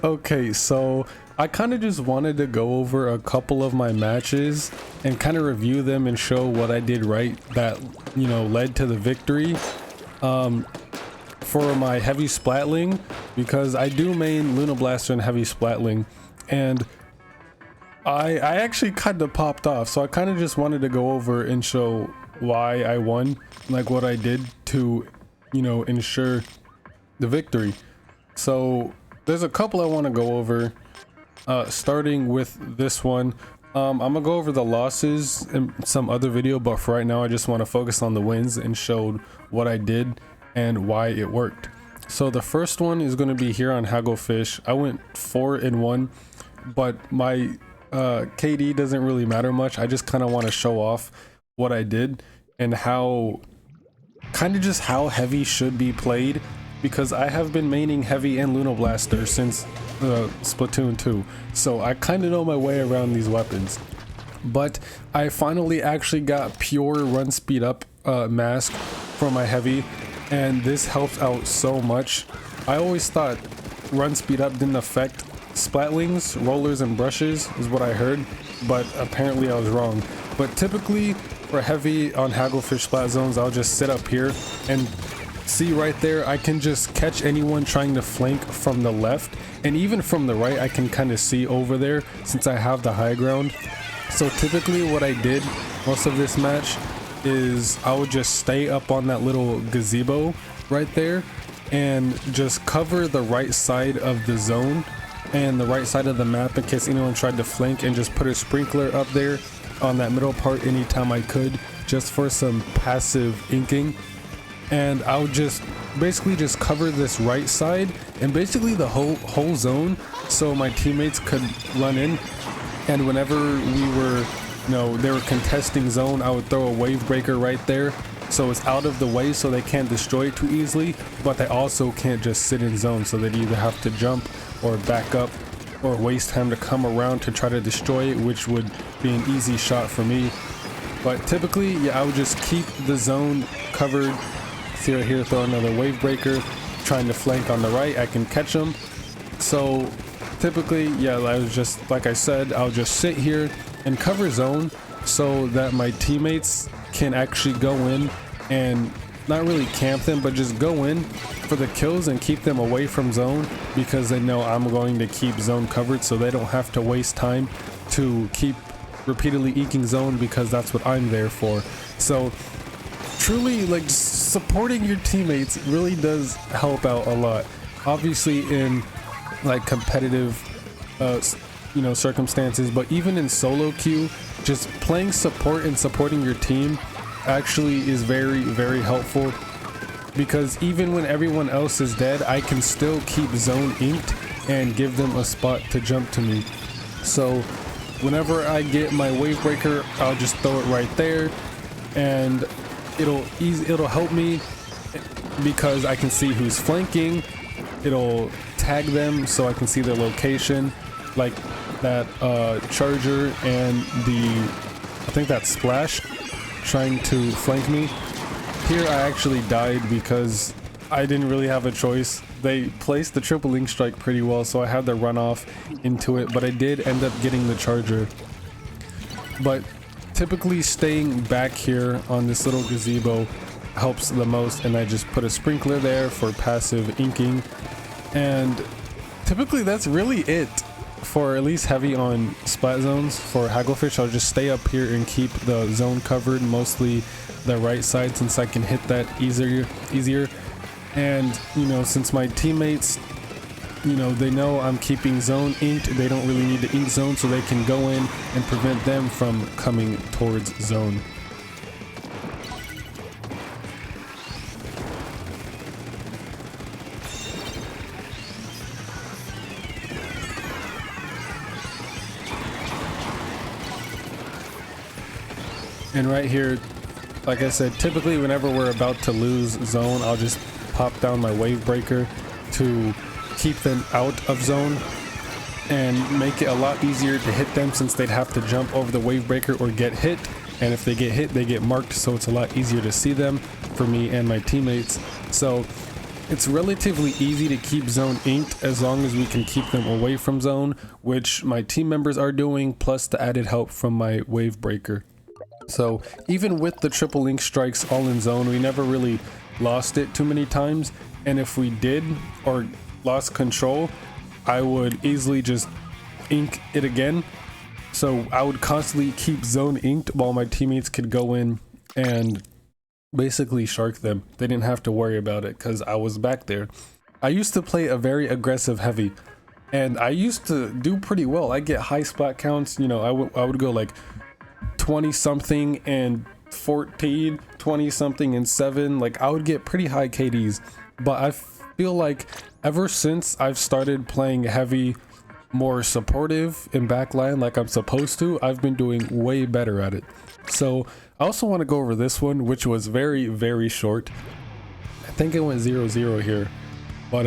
Okay, so I kind of just wanted to go over a couple of my matches and kind of review them and show what I did right that, led to the victory. For my heavy Splatling, because I do main Luna Blaster and heavy Splatling, and I actually kind of popped off, so I kind of just wanted to go over and show why I won, like what I did to, ensure the victory. So there's a couple I want to go over, starting with this one. I'm gonna go over the losses in some other video, but for right now I just want to focus on the wins and showed what I did and why it worked. So the first one is going to be here on Hagglefish. I went 4-1, but my KD doesn't really matter much. I just kind of want to show off what I did and how how heavy should be played, because I have been maining heavy and Luna Blaster since Splatoon 2, so I kind of know my way around these weapons. But I finally actually got pure run speed up mask for my heavy, and this helps out so much. I always thought run speed up didn't affect Splatlings, rollers, and brushes is what I heard, but apparently I was wrong. But typically for heavy on Hagglefish splat zones, I'll just sit up here and see right there, I can just catch anyone trying to flank from the left, and even from the right I can kind of see over there since I have the high ground. So typically what I did most of this match is I would just stay up on that little gazebo right there and just cover the right side of the zone and the right side of the map in case anyone tried to flank, and just put a sprinkler up there on that middle part anytime I could, just for some passive inking. And I would just basically just cover this right side and basically the whole zone, so my teammates could run in, and whenever we were they were contesting zone, I would throw a wave breaker right there so it's out of the way so they can't destroy it too easily, but they also can't just sit in zone, so they'd either have to jump or back up or waste time to come around to try to destroy it, which would be an easy shot for me. But typically, yeah, I would just keep the zone covered. See right here, throw another wave breaker, trying to flank on the right, I can catch them. So typically, yeah, I was just, like I said, I'll just sit here and cover zone so that my teammates can actually go in and not really camp them, but just go in for the kills and keep them away from zone, because they know I'm going to keep zone covered, so they don't have to waste time to keep repeatedly eking zone, because that's what I'm there for. So truly, like, supporting your teammates really does help out a lot. Obviously in like competitive circumstances, but even in solo queue, just playing support and supporting your team actually is very, very helpful, because even when everyone else is dead, I can still keep zone inked and give them a spot to jump to me. So whenever I get my wave breaker, I'll just throw it right there, and it'll help me because I can see who's flanking. It'll tag them so I can see their location, like that charger and I think that splash trying to flank me. Here I actually died because I didn't really have a choice. They placed the triple link strike pretty well, so I had to run off into it, but I did end up getting the charger. But typically staying back here on this little gazebo helps the most, and I just put a sprinkler there for passive inking, and typically that's really it for at least heavy on splat zones. For Hagglefish, I'll just stay up here and keep the zone covered, mostly the right side, since I can hit that easier. And since my teammates, they know I'm keeping zone inked, they don't really need to ink zone, so they can go in and prevent them from coming towards zone. And right here, like I said, typically whenever we're about to lose zone, I'll just pop down my wave breaker to keep them out of zone and make it a lot easier to hit them, since they'd have to jump over the wave breaker or get hit, and if they get hit they get marked, so it's a lot easier to see them for me and my teammates. So It's relatively easy to keep zone inked as long as we can keep them away from zone, which my team members are doing, plus the added help from my wave breaker. So even with the triple ink strikes all in zone, we never really lost it too many times, and if we did or lost control, I would easily just ink it again. So I would constantly keep zone inked while my teammates could go in and basically shark them. They didn't have to worry about it because I was back there. I used to play a very aggressive heavy, and I used to do pretty well. I get high splat counts, you know, I would go like 20 something and 14, 20 something and 7. Like I would get pretty high KDs, but I feel like ever since I've started playing heavy, more supportive in backline like I'm supposed to, I've been doing way better at it. So I also want to go over this one, which was very, very short. I think it went 0-0 here, but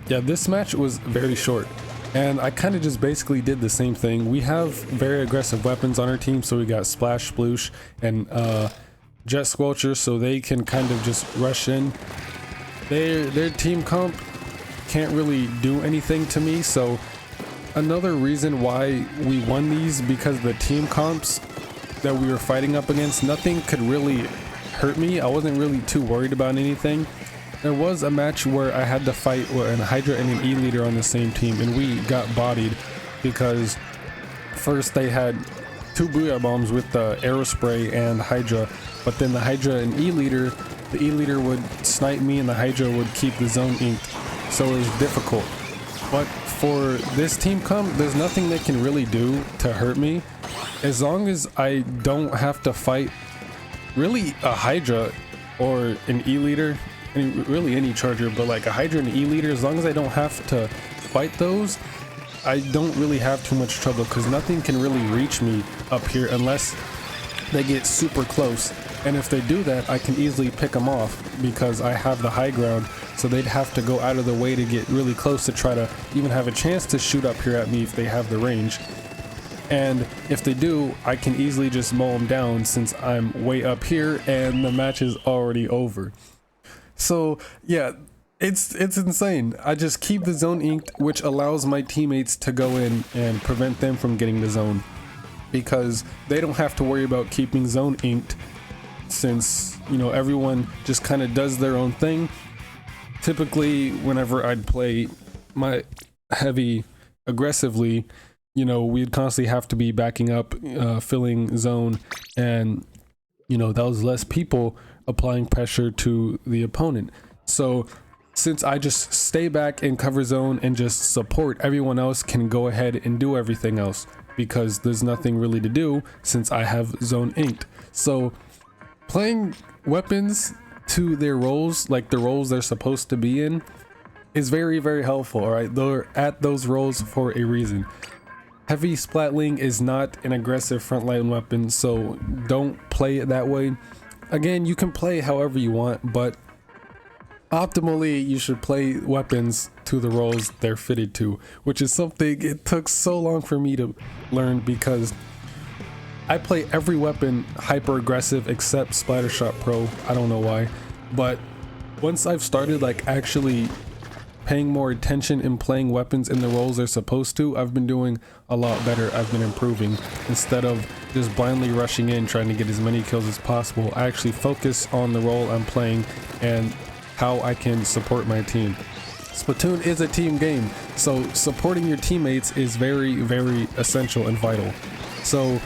yeah, this match was very short, and I kind of just basically did the same thing. We have very aggressive weapons on our team, so we got Splash, Sploosh, and Jet Squelcher, so they can kind of just rush in. Their team comp can't really do anything to me, so another reason why we won these, because the team comps that we were fighting up against, nothing could really hurt me. I wasn't really too worried about anything. There was a match where I had to fight with a Hydra and an E-Leader on the same team, and we got bodied because first they had 2 Booyah Bombs with the Aerospray and Hydra, but then the Hydra and E-Leader, the E-Leader would snipe me and the Hydra would keep the zone inked, so it was difficult. But for this team comp, there's nothing they can really do to hurt me. As long as I don't have to fight really a Hydra or an E-Leader, really any charger, but like a Hydra and an E-Leader, as long as I don't have to fight those, I don't really have too much trouble, because nothing can really reach me up here unless they get super close. And if they do that, I can easily pick them off because I have the high ground, so they'd have to go out of the way to get really close to try to even have a chance to shoot up here at me if they have the range. And if they do, I can easily just mow them down since I'm way up here and the match is already over. So yeah, it's insane. I just keep the zone inked, which allows my teammates to go in and prevent them from getting the zone, because they don't have to worry about keeping zone inked, since, you know, everyone just kind of does their own thing. Typically, whenever I'd play my heavy aggressively, you know, we'd constantly have to be backing up, filling zone, and, you know, that was less people applying pressure to the opponent. So since I just stay back and cover zone and just support, everyone else can go ahead and do everything else, because there's nothing really to do since I have zone inked. So playing weapons to their roles, like the roles they're supposed to be in, is very, very helpful. All right, they're at those roles for a reason. Heavy Splatling is not an aggressive frontline weapon, so don't play it that way. Again, you can play however you want, but optimally you should play weapons to the roles they're fitted to, which is something it took so long for me to learn, because I play every weapon hyper aggressive except Splattershot Pro. I don't know why, but once I've started like actually paying more attention in playing weapons in the roles they're supposed to, I've been doing a lot better. I've been improving. Instead of just blindly rushing in trying to get as many kills as possible, I actually focus on the role I'm playing and how I can support my team. Splatoon is a team game, so supporting your teammates is very, very essential and vital. So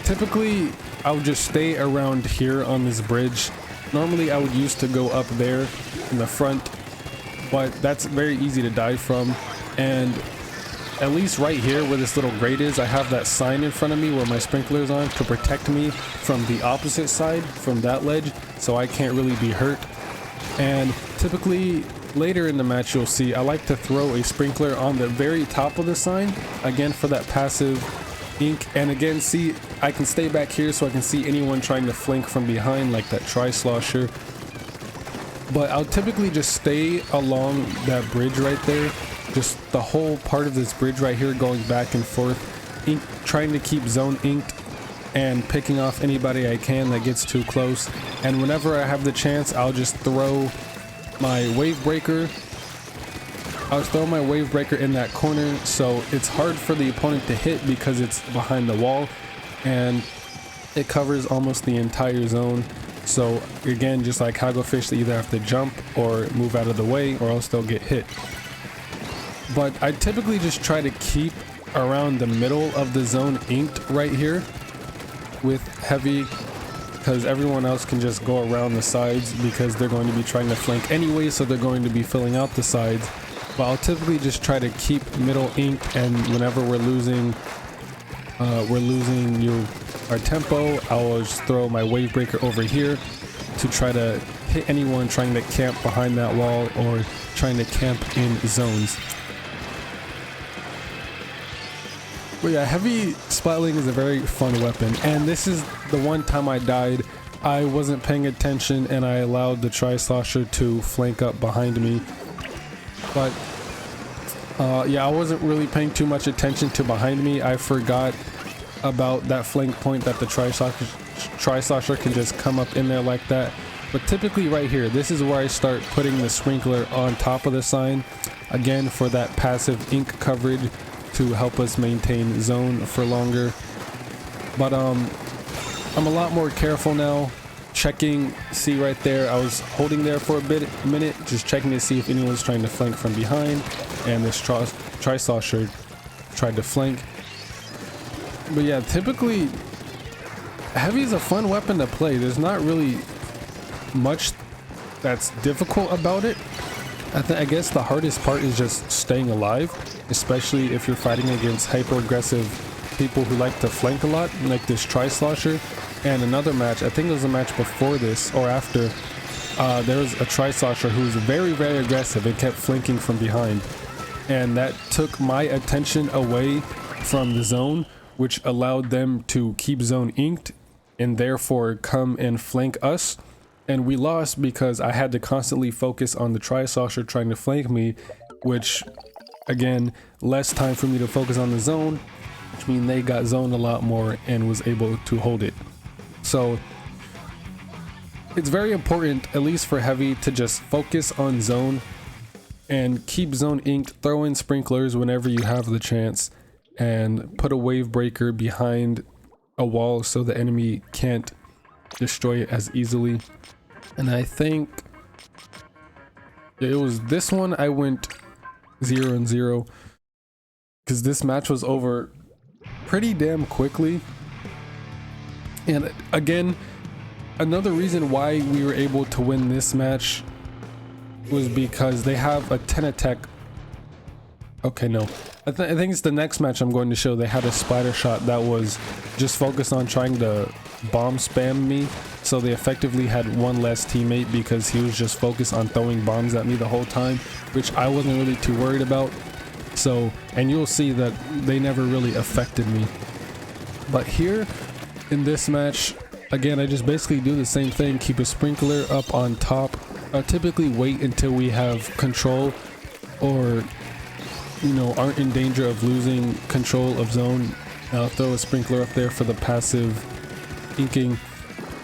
typically I would just stay around here on this bridge. Normally I would used to go up there in the front, but that's very easy to die from. And at least right here where this little grate is, I have that sign in front of me where my sprinkler is on to protect me from the opposite side, from that ledge, so I can't really be hurt. And typically later in the match you'll see I like to throw a sprinkler on the very top of the sign, again for that passive ink. And again, see, I can stay back here so I can see anyone trying to flank from behind, like that Tri-Slosher. But I'll typically just stay along that bridge right there, just the whole part of this bridge right here, going back and forth, trying to keep zone inked and picking off anybody I can that gets too close. And whenever I have the chance, I'll just throw my wave breaker. I was throwing my wave breaker in that corner, so it's hard for the opponent to hit because it's behind the wall and it covers almost the entire zone. So again, just like Hagglefish, they either have to jump or move out of the way or else they'll get hit. But I typically just try to keep around the middle of the zone inked right here with heavy, because everyone else can just go around the sides because they're going to be trying to flank anyway, so they're going to be filling out the sides. But I'll typically just try to keep middle inked, and whenever we're losing our tempo, I'll just throw my wave breaker over here to try to hit anyone trying to camp behind that wall or trying to camp in zones. But yeah, heavy Splatling is a very fun weapon, and this is the one time I died. I wasn't paying attention and I allowed the Tri-Slosher to flank up behind me. But yeah, I wasn't really paying too much attention to behind me. I forgot about that flank point that the Tri-Slosher can just come up in there like that. But typically right here, this is where I start putting the sprinkler on top of the sign, again for that passive ink coverage to help us maintain zone for longer. But I'm a lot more careful now, checking. See right there, I was holding there for a minute, just checking to see if anyone's trying to flank from behind, and this Tri-Slosher tried to flank. But yeah, typically heavy is a fun weapon to play. There's not really much that's difficult about it. I guess the hardest part is just staying alive, especially if you're fighting against hyper aggressive people who like to flank a lot, like this Tri-Slosher. And another match, I think it was a match before this or after, there was a Tri-Slosher who was very, very aggressive and kept flanking from behind, and that took my attention away from the zone, which allowed them to keep zone inked and therefore come and flank us. And we lost because I had to constantly focus on the Tri-Slosher trying to flank me, which again, less time for me to focus on the zone, which means they got zoned a lot more and was able to hold it. So it's very important, at least for heavy, to just focus on zone and keep zone inked. Throw in sprinklers whenever you have the chance, and put a wave breaker behind a wall so the enemy can't destroy it as easily. And I think it was this one I went 0-0 because this match was over pretty damn quickly. And again, another reason why we were able to win this match was because they have a 10 attack. Okay, no, I think it's the next match I'm going to show. They had a splatter shot that was just focused on trying to bomb spam me, so they effectively had one less teammate because he was just focused on throwing bombs at me the whole time, which I wasn't really too worried about. So, and you'll see that they never really affected me. But here in this match, again, I just basically do the same thing, keep a sprinkler up on top. I typically wait until we have control, or you know, aren't in danger of losing control of zone. I'll throw a sprinkler up there for the passive inking.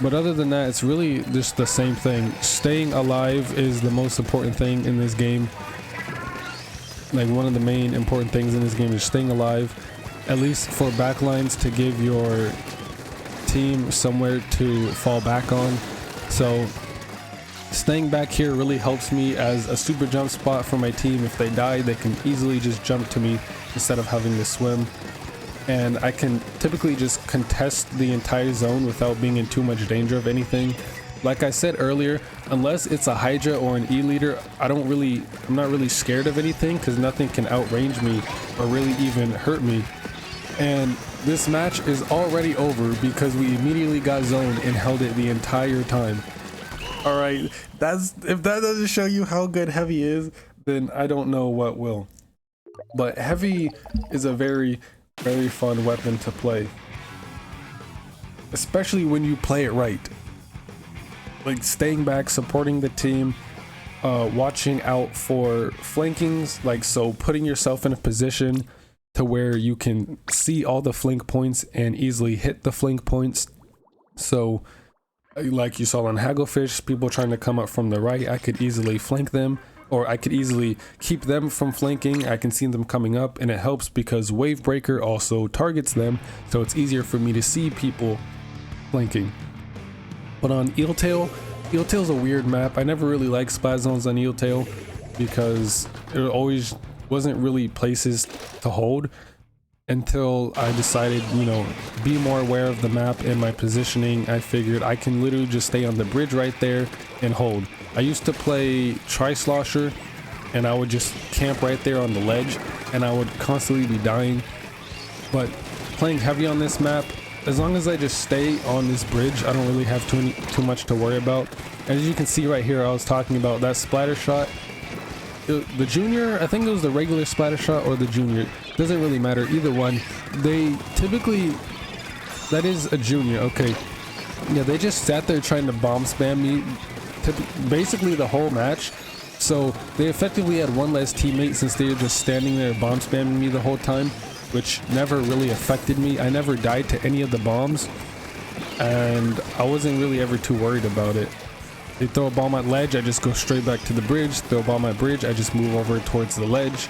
But other than that, it's really just the same thing. Staying alive is the most important thing in this game. Like, one of the main important things in this game is staying alive, at least for backlines, to give your team somewhere to fall back on. So staying back here really helps me as a super jump spot for my team. If they die, they can easily just jump to me instead of having to swim. And I can typically just contest the entire zone without being in too much danger of anything. Like I said earlier, unless it's a Hydra or an E-leader, I'm not really scared of anything because nothing can outrange me or really even hurt me. And this match is already over because we immediately got zoned and held it the entire time. All right, if that doesn't show you how good heavy is, then I don't know what will. But heavy is a very, very fun weapon to play, especially when you play it right. Like staying back, supporting the team, watching out for flankings, like so putting yourself in a position to where you can see all the flank points and easily hit the flank points. So Like you saw on Hagglefish, people trying to come up from the right, I could easily flank them, or I could easily keep them from flanking. I can see them coming up, and it helps because Wavebreaker also targets them, so it's easier for me to see people flanking. But on Eeltail's a weird map. I never really liked splat zones on Eeltail because it always wasn't really places to hold, until I decided, you know, be more aware of the map and my positioning. I figured I can literally just stay on the bridge right there and hold. I used to play Tri-Slosher, and I would just camp right there on the ledge, and I would constantly be dying. But playing heavy on this map, as long as I just stay on this bridge, I don't really have too much to worry about. As you can see right here, I was talking about that splatter shot. The junior, I think it was the regular splatter shot or the junior, doesn't really matter, either one. They typically, that is a junior, okay. Yeah, they just sat there trying to bomb spam me basically the whole match. So they effectively had one less teammate since they were just standing there bomb spamming me the whole time, which never really affected me. I never died to any of the bombs, and I wasn't really ever too worried about it. They throw a bomb at ledge, I just go straight back to the bridge. Throw a bomb at bridge, I just move over towards the ledge.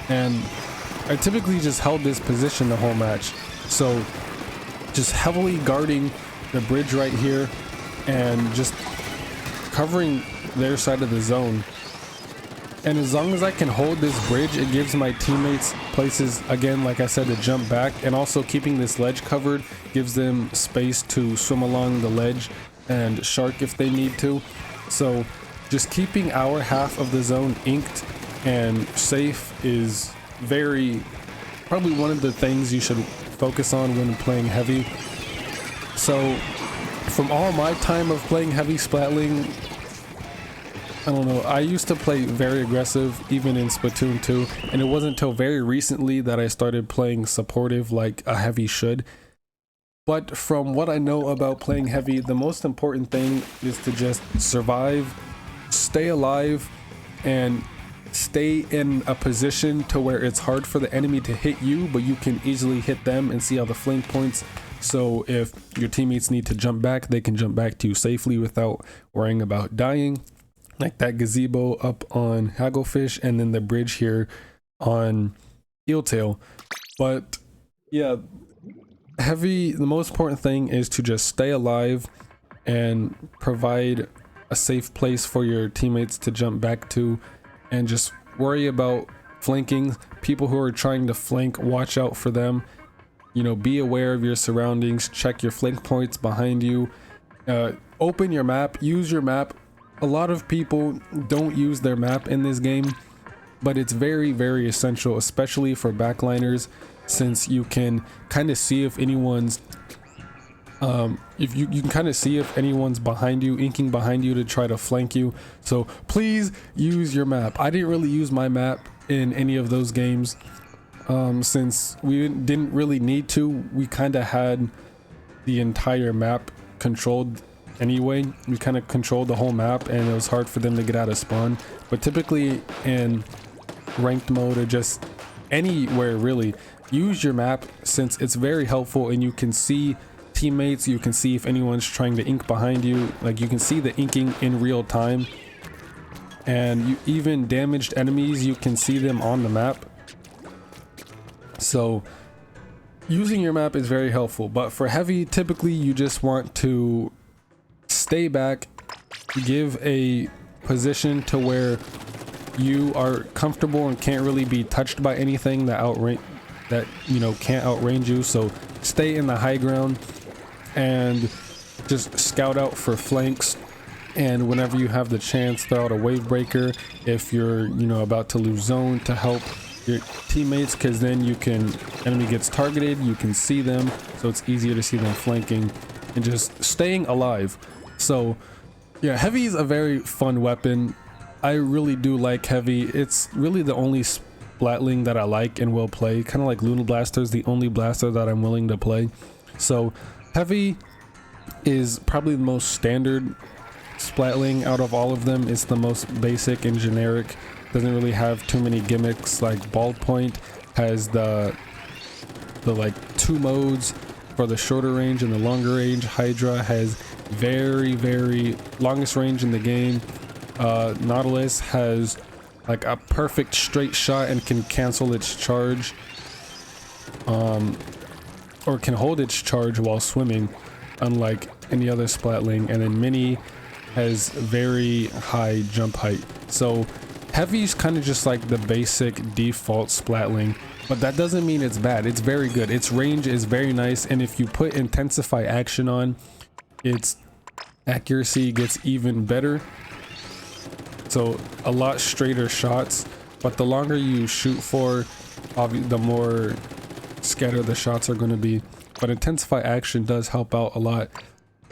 And I typically just held this position the whole match. So just heavily guarding the bridge right here and just covering their side of the zone. And as long as I can hold this bridge, it gives my teammates places, again, like I said, to jump back. And also keeping this ledge covered gives them space to swim along the ledge and shark if they need to. So just keeping our half of the zone inked and safe is probably one of the things you should focus on when playing heavy. So from all my time of playing heavy Splatling, I don't know, I used to play very aggressive even in Splatoon 2, and it wasn't until very recently that I started playing supportive like a heavy should. But from what I know about playing heavy, the most important thing is to just survive, stay alive, and stay in a position to where it's hard for the enemy to hit you, but you can easily hit them and see all the flank points. So if your teammates need to jump back, they can jump back to you safely without worrying about dying. Like that gazebo up on Hagglefish, and then the bridge here on Eeltail. But yeah, heavy, the most important thing is to just stay alive and provide a safe place for your teammates to jump back to, and just worry about flanking. People who are trying to flank, watch out for them. You know, be aware of your surroundings, check your flank points behind you, open your map, use your map. A lot of people don't use their map in this game, but it's very, very essential, especially for backliners, since you can kind of see if anyone's if you can kind of see if anyone's behind you, inking behind you to try to flank you. So please use your map. I didn't really use my map in any of those games, since we didn't really need to. We kind of had the entire map controlled anyway. We kind of controlled the whole map, and it was hard for them to get out of spawn. But typically in ranked mode, or just anywhere really, use your map, since it's very helpful, and you can see teammates, you can see if anyone's trying to ink behind you. Like, you can see the inking in real time, and you even damaged enemies, you can see them on the map. So using your map is very helpful. But for heavy, typically you just want to stay back, give a position to where you are comfortable and can't really be touched by anything that can't outrange you. So stay in the high ground and just scout out for flanks, and whenever you have the chance, throw out a wave breaker if you're about to lose zone, to help your teammates, because then enemy gets targeted, you can see them, so it's easier to see them flanking, and just staying alive. So yeah, heavy is a very fun weapon. I really do like heavy. It's really the only Splatling that I like and will play. Kind of like Luna Blaster is the only blaster that I'm willing to play. So heavy is probably the most standard Splatling out of all of them. It's the most basic and generic. Doesn't really have too many gimmicks. Like Ballpoint has the like 2 modes for the shorter range and the longer range. Hydra has very longest range in the game. Nautilus has like a perfect straight shot and can cancel its charge, or can hold its charge while swimming, unlike any other Splatling. And then Mini has very high jump height. So Heavy's kind of just like the basic default Splatling, but that doesn't mean it's bad. It's very good. Its range is very nice, and if you put Intensify Action on, its accuracy gets even better. So a lot straighter shots, but the longer you shoot for, the more scattered the shots are going to be. But Intensify Action does help out a lot.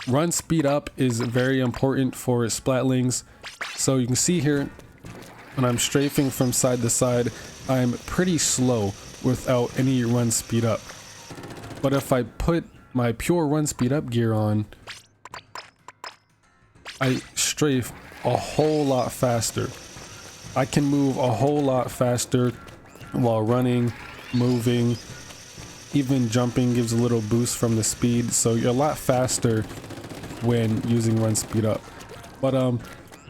Run speed up is very important for Splatlings. So you can see here, when I'm strafing from side to side, I'm pretty slow without any run speed up. But if I put my pure run speed up gear on, I strafe a whole lot faster. I can move a whole lot faster while running, moving, even jumping gives a little boost from the speed, so you're a lot faster when using run speed up. But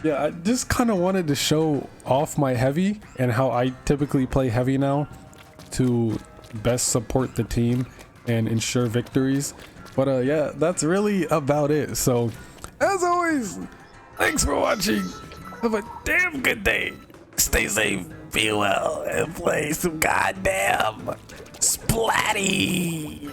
yeah, I just kind of wanted to show off my Heavy and how I typically play Heavy now to best support the team and ensure victories. But yeah, that's really about it. So as always, thanks for watching. Have a damn good day. Stay safe, be well, and play some goddamn Splatty.